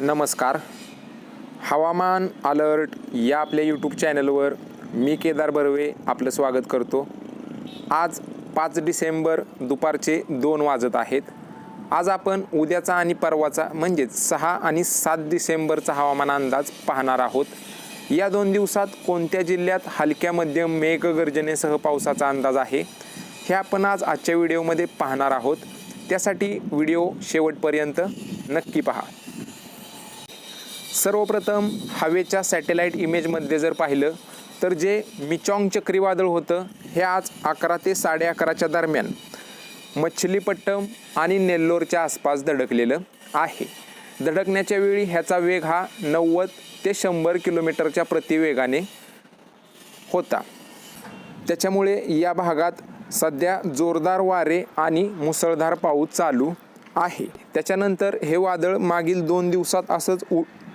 नमस्कार. हवामान अलर्ट या आपल्या यूट्यूब चॅनलवर मी केदार बर्वे आपलं स्वागत करतो. आज 5 डिसेंबर दुपारचे 2 वाजत आहेत. आज आपण उद्याचा आणि परवाचा म्हणजेच 6 आणि 7 डिसेंबरचा हवामान अंदाज पाहणार आहोत. या 2 दिवसात कोणत्या जिल्ह्यात हलक्या मध्यम मेघगर्जनेसह पावसाचा अंदाज आहे हे आपण आजच्या व्हिडिओमध्ये पाहणार आहोत. त्यासाठी व्हिडिओ शेवटपर्यंत नक्की पहा. सर्वप्रथम हवेच्या सॅटेलाईट इमेजमध्ये जर पाहिलं तर जे मिचॉंग चक्रीवादळ होतं हे आज 11 ते 11:30च्या दरम्यान मछलीपट्टम आणि नेल्लोरच्या आसपास धडकलेलं आहे. धडकण्याच्या वेळी ह्याचा वेग हा 90 ते 100 किलोमीटरच्या प्रतिवेगाने होता. त्याच्यामुळे या भागात सध्या जोरदार वारे आणि मुसळधार पाऊस चालू आहे. त्याच्यानंतर हे वादळ मागील 2 दिवसात असंच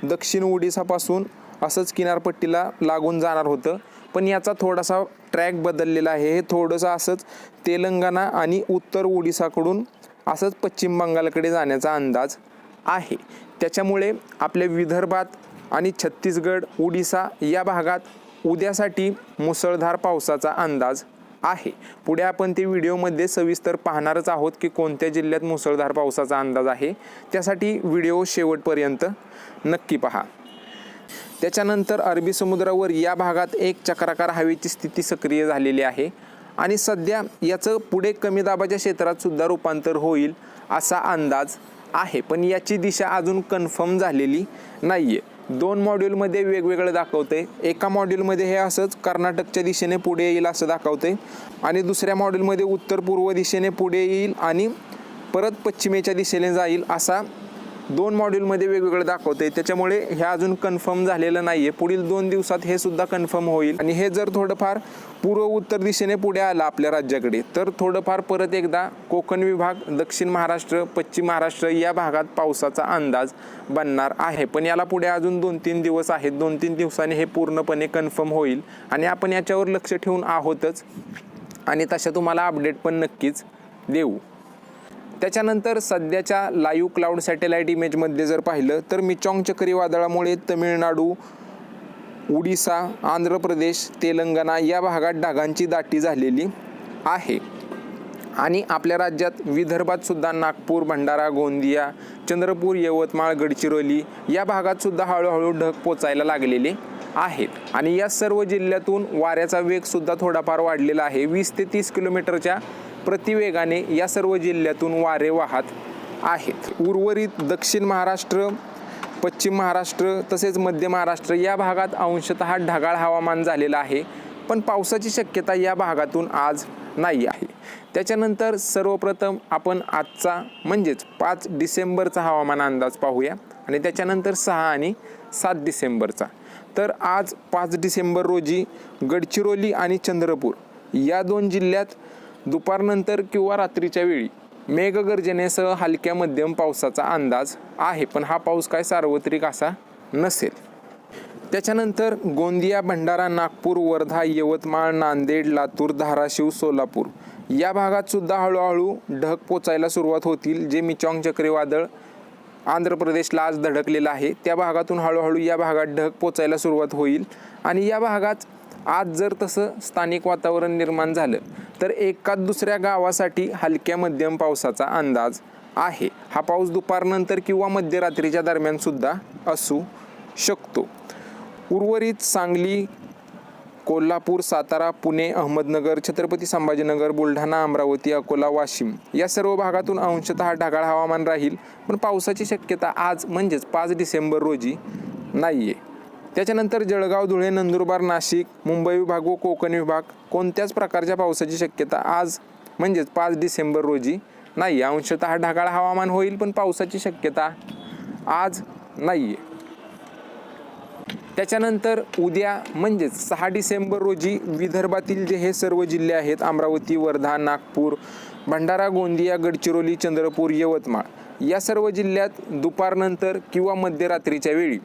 दक्षिण ओडिसापासून असंच किनारपट्टीला लागून जाणार होतं, पण याचा थोडासा ट्रॅक बदललेला आहे. हे थोडंसं असंच तेलंगणा आणि उत्तर ओडिसाकडून असंच पश्चिम बंगालकडे जाण्याचा अंदाज आहे. त्याच्यामुळे आपल्या विदर्भात आणि छत्तीसगड ओडिसा या भागात उद्यासाठी मुसळधार पावसाचा अंदाज आहे. पुढे आपण ते व्हिडिओमध्ये सविस्तर पाहणारच आहोत की कोणत्या जिल्ह्यात मुसळधार पावसाचा अंदाज आहे. त्यासाठी व्हिडिओ शेवटपर्यंत नक्की पहा. त्याच्यानंतर अरबी समुद्रावर या भागात एक चक्राकार हवेची स्थिती सक्रिय झालेली आहे आणि सध्या याचं पुढे कमी दाबाच्या क्षेत्रात सुद्धा रूपांतर होईल असा अंदाज आहे, पण याची दिशा अजून कन्फर्म झालेली नाही आहे. 2 मॉड्यूलमध्ये वेगवेगळं दाखवते. एका मॉड्यूलमध्ये हे असंच कर्नाटकच्या दिशेने पुढे येईल असं दाखवते आणि दुसऱ्या मॉड्यूलमध्ये उत्तर पूर्व दिशेने पुढे येईल आणि परत पश्चिमेच्या दिशेने जाईल असा 2 मॉड्यूलमध्ये वेगवेगळं दाखवते. त्याच्यामुळे हे अजून कन्फर्म झालेलं नाही आहे. पुढील 2 दिवसात हे सुद्धा कन्फर्म होईल आणि हे जर थोडंफार पूर्व उत्तर दिशेने पुढे आलं आपल्या राज्याकडे तर थोडंफार परत एकदा कोकण विभाग, दक्षिण महाराष्ट्र, पश्चिम महाराष्ट्र या भागात पावसाचा अंदाज बनणार आहे. पण याला पुढे अजून 2-3 दिवस आहेत. 2-3 दिवसांनी हे पूर्णपणे कन्फर्म होईल आणि आपण याच्यावर लक्ष ठेवून आहोतच आणि तशा तुम्हाला अपडेट पण नक्कीच देऊ. त्याच्यानंतर सध्याच्या लाईव्ह क्लाउड सॅटेलाईट इमेजमध्ये जर पाहिलं तर मिचॉंग चक्रीवादळामुळे तमिळनाडू, ओडिसा, आंध्र प्रदेश, तेलंगणा या भागात ढगांची दाटी झालेली आहे आणि आपल्या राज्यात विदर्भात सुद्धा नागपूर, भंडारा, गोंदिया, चंद्रपूर, यवतमाळ, गडचिरोली या भागात सुद्धा हळूहळू ढग पोचायला लागलेले आहेत आणि या सर्व जिल्ह्यातून वाऱ्याचा वेग सुद्धा थोडाफार वाढलेला आहे. 20 ते 30 किलोमीटरच्या प्रतिवेगाने या सर्व जिल्ह्यातून वारे वाहत आहेत. उर्वरित दक्षिण महाराष्ट्र, पश्चिम महाराष्ट्र तसेच मध्य महाराष्ट्र या भागात अंशतः ढगाळ हवामान झालेलं आहे, पण पावसाची शक्यता या भागातून आज नाही आहे. त्याच्यानंतर सर्वप्रथम आपण आजचा म्हणजेच 5 डिसेंबरचा हवामान अंदाज पाहूया आणि त्याच्यानंतर 6 आणि 7 डिसेंबरचा. तर आज 5 डिसेंबर रोजी गडचिरोली आणि चंद्रपूर या 2 जिल्ह्यात दुपारनंतर किंवा रात्रीच्या वेळी मेघगर्जनेसह हलक्या मध्यम पावसाचा अंदाज आहे, पण हा पाऊस काय सार्वत्रिक असा नसेल. त्याच्यानंतर गोंदिया, भंडारा, नागपूर, वर्धा, यवतमाळ, नांदेड, लातूर, धाराशिव, सोलापूर या भागात सुद्धा हळूहळू ढग पोचायला सुरुवात होतील. जे मिचॉंग चक्रीवादळ आंध्र प्रदेशला आज धडकलेलं आहे त्या भागातून हळूहळू या भागात ढग पोचायला सुरुवात होईल आणि या भागात आज जर तसं स्थानिक वातावरण निर्माण झालं तर एकाच दुसऱ्या गावासाठी हलक्या मध्यम पावसाचा अंदाज आहे. हा पाऊस दुपारनंतर किंवा मध्यरात्रीच्या दरम्यान सुद्धा असू शकतो. उर्वरित सांगली, कोल्हापूर, सातारा, पुणे, अहमदनगर, छत्रपती संभाजीनगर, बुलढाणा, अमरावती, अकोला, वाशिम या सर्व भागातून अंशतः ढगाळ हवामान राहील, पण पावसाची शक्यता आज म्हणजेच 5 डिसेंबर रोजी नाही आहे. त्याच्यानंतर जळगाव, धुळे, नंदुरबार, नाशिक, मुंबई विभाग व कोकण विभाग कोणत्याच प्रकारच्या पावसाची शक्यता आज म्हणजेच 5 डिसेंबर रोजी नाही. अंशतः ढगाळ हवामान होईल, पण पावसाची शक्यता आज नाही आहे. त्याच्यानंतर उद्या म्हणजेच 6 डिसेंबर रोजी विदर्भातील जे हे सर्व जिल्हे आहेत अमरावती, वर्धा, नागपूर, भंडारा, गोंदिया, गडचिरोली, चंद्रपूर, यवतमाळ या सर्व जिल्ह्यात दुपारनंतर किंवा मध्यरात्रीच्या वेळी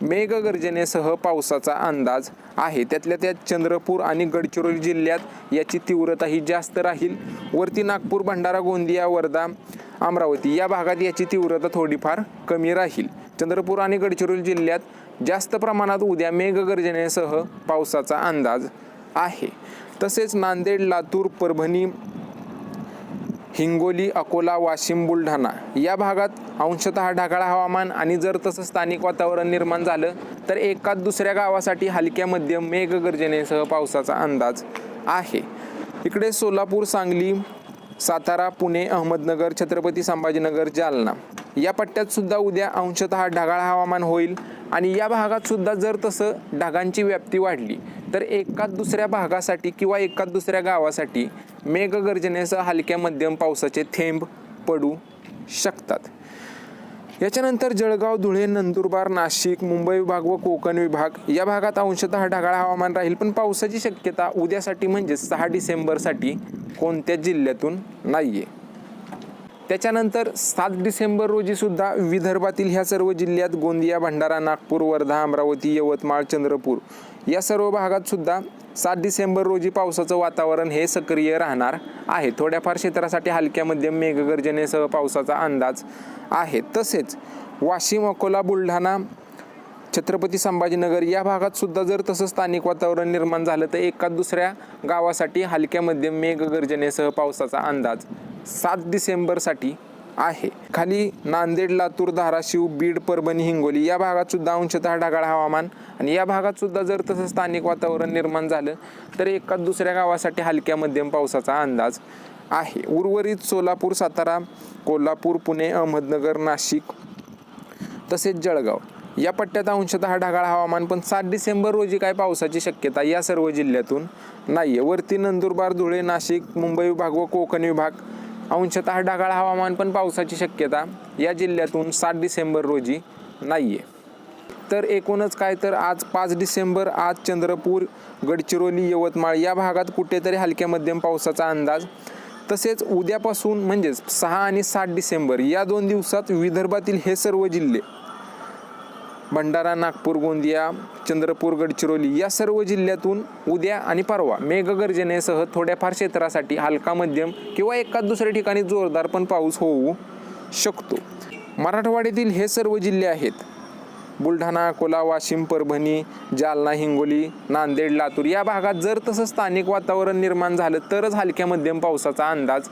मेघगर्जनेसह पावसाचा अंदाज आहे। त्यातल्या त्यात चंद्रपूर आणि गडचिरोली जिल्ह्यात याची तीव्रता ही जास्त राहील। वरती नागपूर, भंडारा, गोंदिया, वर्धा, अमरावती या भागात याची तीव्रता थोडीफार कमी राहील। चंद्रपूर आणि गडचिरोली जिल्ह्यात जास्त प्रमाणात उद्या मेघगर्जनेसह पावसाचा अंदाज आहे। तसेच नांदेड, लातूर, परभणी, हिंगोली, अकोला, वाशिम, बुलढाणा या भागात अंशतः ढगाळ हवामान आणि जर तसं स्थानिक वातावरण निर्माण झालं तर एकाच दुसऱ्या गावासाठी हलक्या मध्यम मेघगर्जनेसह पावसाचा अंदाज आहे। इकडे सोलापूर, सांगली, सातारा, पुणे, अहमदनगर, छत्रपती संभाजीनगर, जालना या पट्ट्यात सुद्धा उद्या अंशतः ढगाळ हवामान होईल आणि या भागात सुद्धा जर तसं ढगांची व्याप्ती वाढली तर एकाच दुसऱ्या भागासाठी किंवा एकाच दुसऱ्या गावासाठी मेघगर्जनेसह हलक्या मध्यम पावसाचे थेंब पडू शकतात। याच्यानंतर जळगाव, धुळे, नंदुरबार, नाशिक, मुंबई विभाग व कोकण विभाग या भागात अंशतः ढगाळ हवामान राहील, पण पावसाची शक्यता उद्यासाठी म्हणजे 6 डिसेंबरसाठी कोणत्याच जिल्ह्यातून नाहीये। त्याच्यानंतर 7 डिसेंबर रोजी सुद्धा विदर्भातील ह्या सर्व जिल्ह्यात गोंदिया, भंडारा, नागपूर, वर्धा, अमरावती, यवतमाळ, चंद्रपूर या सर्व भागात सुद्धा 7 डिसेंबर रोजी पावसाचं वातावरण हे सक्रिय राहणार आहे। थोड्याफार क्षेत्रासाठी हलक्या मध्यम मेघगर्जनेसह पावसाचा अंदाज आहे। तसेच वाशिम, अकोला, बुलढाणा, छत्रपती संभाजीनगर या भागात सुद्धा जर तसं स्थानिक वातावरण निर्माण झालं तर एकाच दुसऱ्या गावासाठी हलक्या मध्यम मेघगर्जनेसह पावसाचा अंदाज 7 डिसेंबरसाठी आहे। खाली नांदेड, लातूर, धाराशिव, बीड, परभणी, हिंगोली या भागात सुद्धा अंशतः ढगाळ हवामान आणि या भागात सुद्धा जर तसं स्थानिक वातावरण निर्माण झालं तर एकाच दुसऱ्या गावासाठी हलक्या मध्यम पावसाचा अंदाज आहे। उर्वरित सोलापूर, सातारा, कोल्हापूर, पुणे, अहमदनगर, नाशिक तसेच जळगाव या पट्ट्यात अंशतः ढगाळ हवामान, पण 7 डिसेंबर रोजी काय पावसाची शक्यता या सर्व जिल्ह्यातून नाहीये। वरती नंदुरबार, धुळे, नाशिक, मुंबई विभाग व कोकण विभाग अंशतः ढगाळ हवामान, पण पावसाची शक्यता या जिल्ह्यातून 7 डिसेंबर रोजी नाहीये। तर एकूणच काय तर आज 5 डिसेंबर आज चंद्रपूर, गडचिरोली, यवतमाळ या भागात कुठेतरी हलक्या मध्यम पावसाचा अंदाज। तसेच उद्यापासून म्हणजेच 6 आणि 7 डिसेंबर या 2 दिवसात विदर्भातील हे सर्व जिल्हे भंडारा, नागपूर, गोंदिया, चंद्रपूर, गडचिरोली या सर्व जिल्ह्यातून उद्या आणि परवा मेघगर्जनेसह थोड्याफार क्षेत्रासाठी हलका मध्यम किंवा एकाच दुसऱ्या ठिकाणी जोरदार पण पाऊस होऊ शकतो। मराठवाड्यातील हे सर्व जिल्हे आहेत बुलढाणा, अकोला, वाशिम, परभणी, जालना, हिंगोली, नांदेड, लातूर या भागात जर तसं स्थानिक वातावरण निर्माण झालं तरच हलक्या मध्यम पावसाचा अंदाज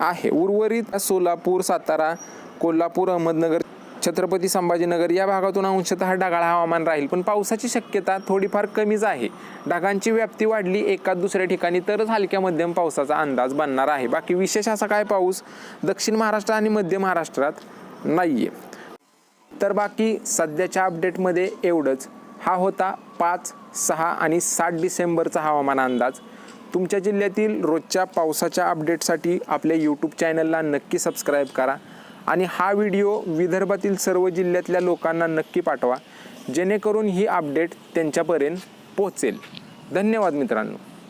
आहे। उर्वरित सोलापूर, सातारा, कोल्हापूर, अहमदनगर, छत्रपती संभाजीनगर या भागातून अंशतः ढगाळ हवामान राहील, पण पावसाची शक्यता थोडीफार कमीच आहे। ढगांची व्याप्ती वाढली एकाच दुसऱ्या ठिकाणी तरच हलक्या मध्यम पावसाचा अंदाज बनणार आहे। बाकी विशेष असा काय पाऊस दक्षिण महाराष्ट्र आणि मध्य महाराष्ट्रात नाहीये। तर बाकी सध्याच्या अपडेटमध्ये एवढंच। हा होता 5, 6 आणि 7 डिसेंबरचा हवामान अंदाज। तुमच्या जिल्ह्यातील रोजच्या पावसाच्या अपडेटसाठी आपल्या यूट्यूब चॅनलला नक्की सबस्क्राईब करा आणि हा व्हिडिओ विदर्भातील सर्व जिल्ह्यातल्या लोकांना नक्की पाठवा, जेणेकरून ही अपडेट त्यांच्यापर्यंत पोहोचेल। धन्यवाद मित्रांनो।